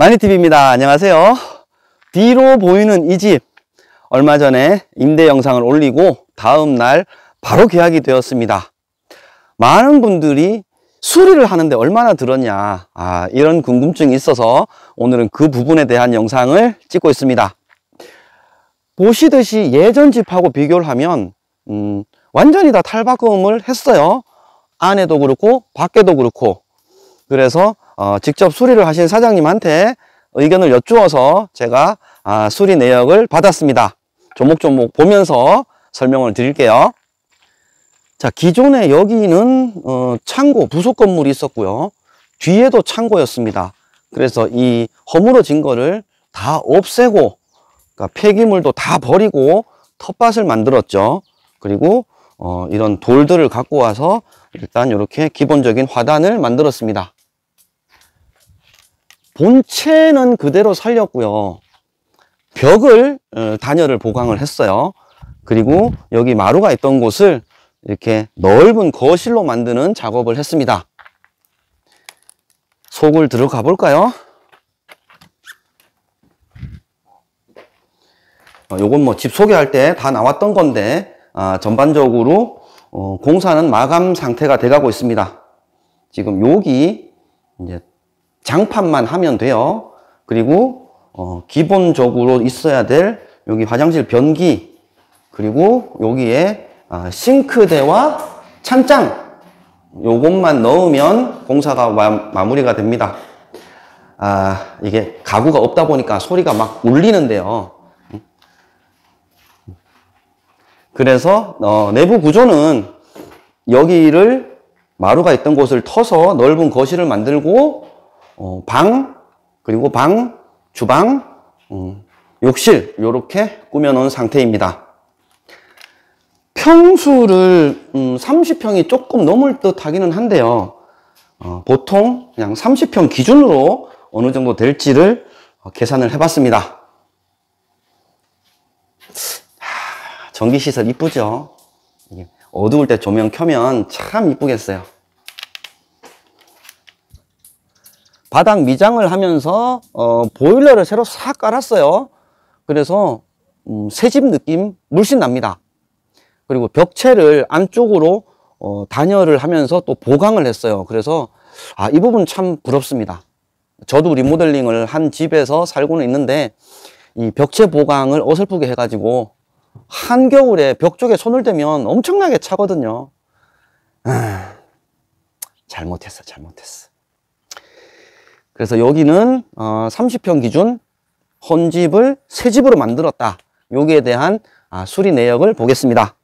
마니TV입니다. 안녕하세요. 뒤로 보이는 이 집, 얼마 전에 임대 영상을 올리고 다음날 바로 계약이 되었습니다. 많은 분들이 수리를 하는데 얼마나 들었냐, 이런 궁금증이 있어서 오늘은 그 부분에 대한 영상을 찍고 있습니다. 보시듯이 예전 집하고 비교를 하면 완전히 다 탈바꿈을 했어요. 안에도 그렇고 밖에도 그렇고. 그래서 직접 수리를 하신 사장님한테 의견을 여쭈어서 제가 수리 내역을 받았습니다. 조목조목 보면서 설명을 드릴게요. 자, 기존에 여기는 창고, 부속 건물이 있었고요. 뒤에도 창고였습니다. 그래서 이 허물어진 거를 다 없애고, 그러니까 폐기물도 다 버리고 텃밭을 만들었죠. 그리고 이런 돌들을 갖고 와서 일단 이렇게 기본적인 화단을 만들었습니다. 본체는 그대로 살렸고요. 벽을 단열을 보강을 했어요. 그리고 여기 마루가 있던 곳을 이렇게 넓은 거실로 만드는 작업을 했습니다. 속을 들어가 볼까요? 요건 뭐 집 소개할 때 다 나왔던 건데 전반적으로 공사는 마감 상태가 돼 가고 있습니다. 지금 여기 이제 장판만 하면 돼요. 그리고 기본적으로 있어야 될 여기 화장실 변기, 그리고 여기에 싱크대와 찬장, 요것만 넣으면 공사가 마무리가 됩니다. 이게 가구가 없다 보니까 소리가 막 울리는데요. 그래서 내부 구조는 여기를 마루가 있던 곳을 터서 넓은 거실을 만들고 방, 그리고 방, 주방, 욕실 이렇게 꾸며놓은 상태입니다. 평수를 30평이 조금 넘을 듯 하기는 한데요. 보통 그냥 30평 기준으로 어느 정도 될지를 계산을 해봤습니다. 전기시설 이쁘죠? 어두울 때 조명 켜면 참 이쁘겠어요. 바닥 미장을 하면서 보일러를 새로 싹 깔았어요. 그래서 새집 느낌 물씬 납니다. 그리고 벽체를 안쪽으로 단열을 하면서 또 보강을 했어요. 그래서 이 부분 참 부럽습니다. 저도 리모델링을 한 집에서 살고는 있는데 이 벽체 보강을 어설프게 해가지고 한겨울에 벽 쪽에 손을 대면 엄청나게 차거든요. 잘못했어. 그래서 여기는 30평 기준 헌집을 새 집으로 만들었다. 여기에 대한 수리 내역을 보겠습니다.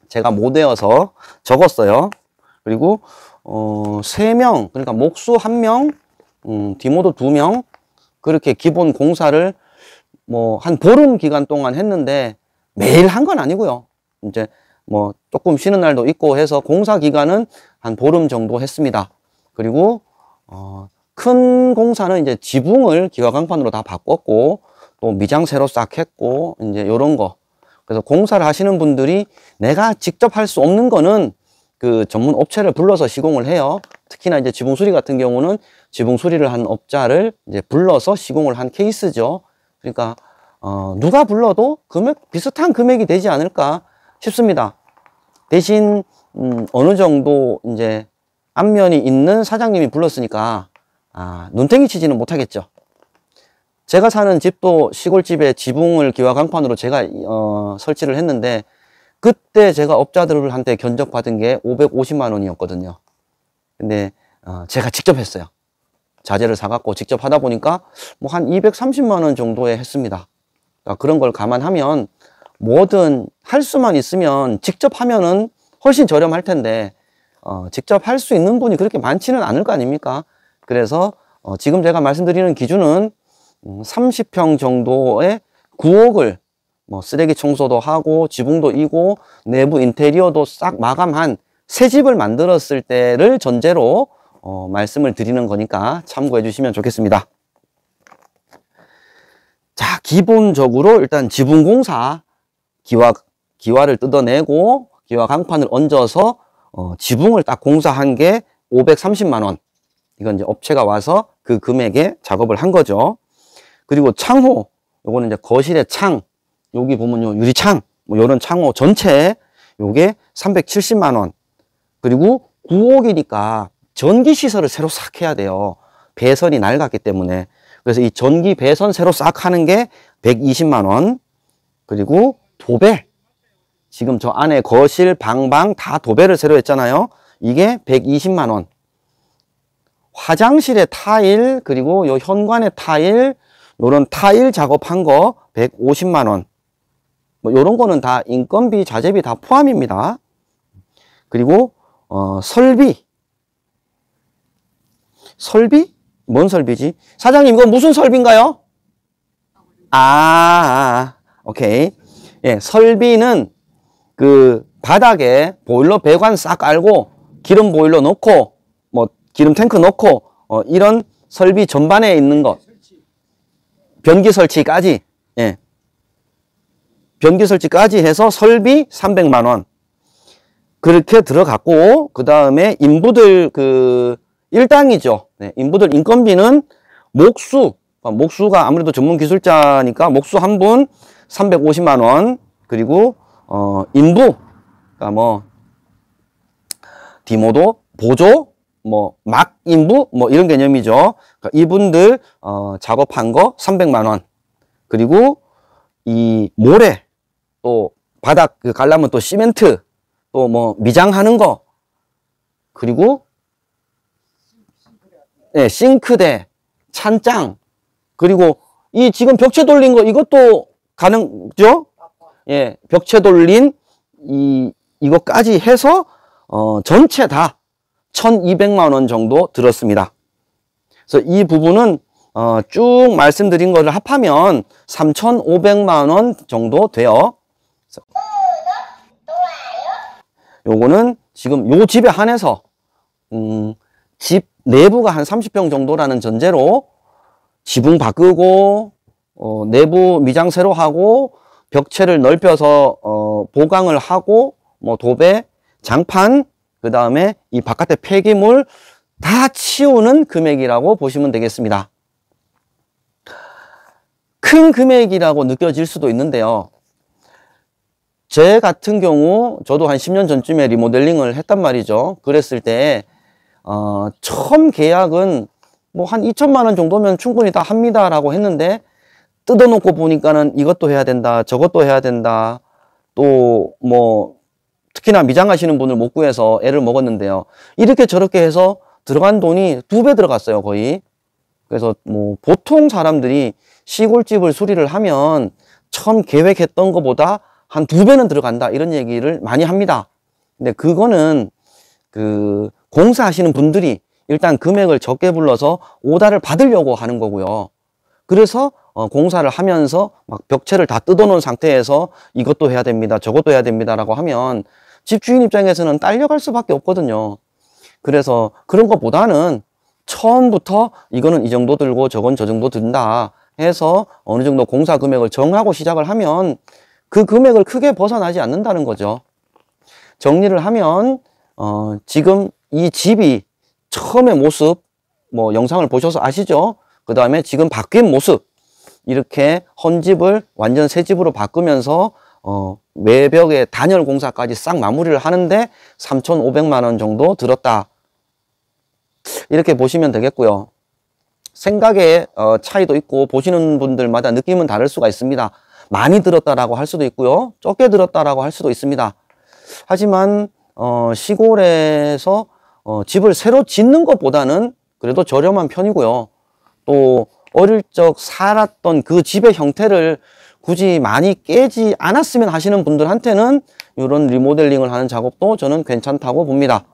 제가 못 외워서 적었어요. 그리고 3명, 그러니까 목수 1명, 디모도 2명, 그렇게 기본 공사를 뭐 한 보름 기간 동안 했는데 매일 한 건 아니고요. 이제 뭐 조금 쉬는 날도 있고 해서 공사 기간은 한 보름 정도 했습니다. 그리고 큰 공사는 이제 지붕을 기와강판으로 다 바꿨고 또 미장 새로 싹 했고 이제 요런 거. 그래서 공사를 하시는 분들이 내가 직접 할 수 없는 거는 그 전문 업체를 불러서 시공을 해요. 특히나 이제 지붕 수리 같은 경우는 지붕 수리를 한 업자를 이제 불러서 시공을 한 케이스죠. 그러니까 누가 불러도 비슷한 금액이 되지 않을까 싶습니다. 대신 어느 정도 이제 안면이 있는 사장님이 불렀으니까 눈탱이 치지는 못하겠죠. 제가 사는 집도 시골집에 지붕을 기와강판으로 제가 설치를 했는데 그때 제가 업자들한테 견적받은 게 550만 원이었거든요. 근데 제가 직접 했어요. 자재를 사갖고 직접 하다 보니까 뭐 한 230만 원 정도에 했습니다. 그러니까 그런 걸 감안하면 뭐든 할 수만 있으면 직접 하면은 훨씬 저렴할 텐데 직접 할 수 있는 분이 그렇게 많지는 않을 거 아닙니까? 그래서 지금 제가 말씀드리는 기준은 30평 정도의 9억을 뭐 쓰레기 청소도 하고 지붕도 이고 내부 인테리어도 싹 마감한 새 집을 만들었을 때를 전제로 말씀을 드리는 거니까 참고해 주시면 좋겠습니다. 자, 기본적으로 일단 지붕 공사 기와를 뜯어내고 기와 강판을 얹어서 지붕을 딱 공사한 게 530만 원 이건 이제 업체가 와서 그 금액에 작업을 한 거죠. 그리고 창호, 요거는 이제 거실의 창, 여기 보면 요 유리창, 뭐 요런 창호 전체 요게 370만 원. 그리고 9호기니까 전기 시설을 새로 싹 해야 돼요. 배선이 낡았기 때문에. 그래서 이 전기 배선 새로 싹 하는 게 120만 원. 그리고 도배. 지금 저 안에 거실, 방방 다 도배를 새로 했잖아요. 이게 120만 원. 화장실의 타일, 그리고 요 현관의 타일, 요런 타일 작업한 거 150만 원. 뭐 요런 거는 다 인건비, 자재비 다 포함입니다. 그리고 설비. 설비? 뭔 설비지? 사장님, 이건 무슨 설비인가요? 오케이. 예, 설비는 그 바닥에 보일러 배관 싹 깔고 기름 보일러 넣고 뭐 기름 탱크 넣고 이런 설비 전반에 있는 것. 변기 설치까지. 예. 변기 설치까지 해서 설비 300만 원. 그렇게 들어갔고, 그 다음에 인부들 그 일당이죠. 네, 인부들 인건비는 목수가 아무래도 전문 기술자니까 목수 한 분 350만 원. 그리고 인부, 그러니까 뭐 디모도, 보조, 뭐 막 인부, 뭐 이런 개념이죠. 그러니까 이분들 작업한 거 300만 원. 그리고 이 모래, 또 바닥 갈라면 또 시멘트, 또 뭐 미장하는 거, 그리고 네, 싱크대, 찬장, 그리고 이 지금 벽체 돌린 거 이것도 가능죠? 예, 벽체 돌린 이거까지 해서 전체 다 1,200만 원 정도 들었습니다. 그래서 이 부분은 쭉 말씀드린 거를 합하면 3,500만 원 정도 돼요. 요거는 지금 요 집에 한해서 집 내부가 한 30평 정도라는 전제로 지붕 바꾸고 내부 미장 새로 하고 벽체를 넓혀서 보강을 하고 뭐 도배, 장판, 그 다음에 이 바깥에 폐기물 다 치우는 금액이라고 보시면 되겠습니다. 큰 금액이라고 느껴질 수도 있는데요. 제 같은 경우 저도 한 10년 전쯤에 리모델링을 했단 말이죠. 그랬을 때 처음 계약은 뭐 한 2천만 원 정도면 충분히 다 합니다라고 했는데 뜯어놓고 보니까는 이것도 해야 된다, 저것도 해야 된다. 또 뭐 특히나 미장하시는 분을 못 구해서 애를 먹었는데요. 이렇게 저렇게 해서 들어간 돈이 2배 들어갔어요, 거의. 그래서 뭐 보통 사람들이 시골집을 수리를 하면 처음 계획했던 것보다 한 2배는 들어간다, 이런 얘기를 많이 합니다. 근데 그거는 그 공사하시는 분들이 일단 금액을 적게 불러서 오다를 받으려고 하는 거고요. 그래서 공사를 하면서 막 벽체를 다 뜯어놓은 상태에서 이것도 해야 됩니다, 저것도 해야 됩니다라고 하면 집주인 입장에서는 딸려갈 수밖에 없거든요. 그래서 그런 것보다는 처음부터 이거는 이 정도 들고 저건 저 정도 든다 해서 어느 정도 공사 금액을 정하고 시작을 하면 그 금액을 크게 벗어나지 않는다는 거죠. 정리를 하면 지금 이 집이 처음의 모습, 뭐 영상을 보셔서 아시죠? 그 다음에 지금 바뀐 모습, 이렇게 헌집을 완전 새 집으로 바꾸면서 외벽의 단열 공사까지 싹 마무리를 하는데 3,500만 원 정도 들었다, 이렇게 보시면 되겠고요. 생각의 차이도 있고 보시는 분들마다 느낌은 다를 수가 있습니다. 많이 들었다라고 할 수도 있고요, 적게 들었다라고 할 수도 있습니다. 하지만 시골에서 집을 새로 짓는 것보다는 그래도 저렴한 편이고요. 또 어릴 적 살았던 그 집의 형태를 굳이 많이 깨지 않았으면 하시는 분들한테는 이런 리모델링을 하는 작업도 저는 괜찮다고 봅니다.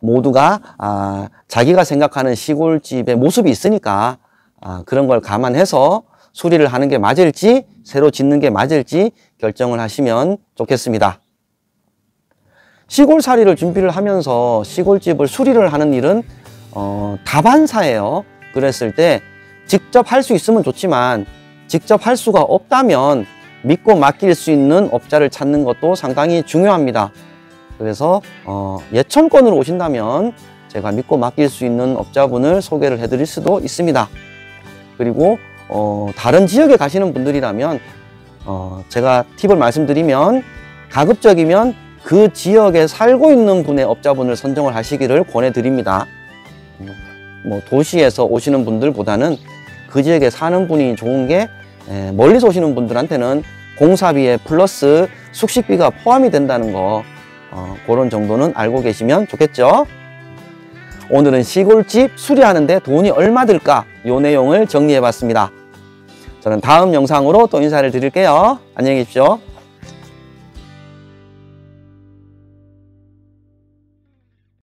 모두가 자기가 생각하는 시골집의 모습이 있으니까 그런 걸 감안해서 수리를 하는 게 맞을지 새로 짓는 게 맞을지 결정을 하시면 좋겠습니다. 시골살이를 준비를 하면서 시골집을 수리를 하는 일은 다반사예요. 그랬을 때 직접 할 수 있으면 좋지만 직접 할 수가 없다면 믿고 맡길 수 있는 업자를 찾는 것도 상당히 중요합니다. 그래서 예천권으로 오신다면 제가 믿고 맡길 수 있는 업자분을 소개를 해드릴 수도 있습니다. 그리고 다른 지역에 가시는 분들이라면 제가 팁을 말씀드리면 가급적이면 그 지역에 살고 있는 분의 업자분을 선정을 하시기를 권해드립니다. 뭐 도시에서 오시는 분들보다는 그 지역에 사는 분이 좋은 게 멀리서 오시는 분들한테는 공사비에 플러스 숙식비가 포함이 된다는 거 그런 정도는 알고 계시면 좋겠죠. 오늘은 시골집 수리하는데 돈이 얼마 들까? 이 내용을 정리해 봤습니다. 저는 다음 영상으로 또 인사를 드릴게요. 안녕히 계십시오.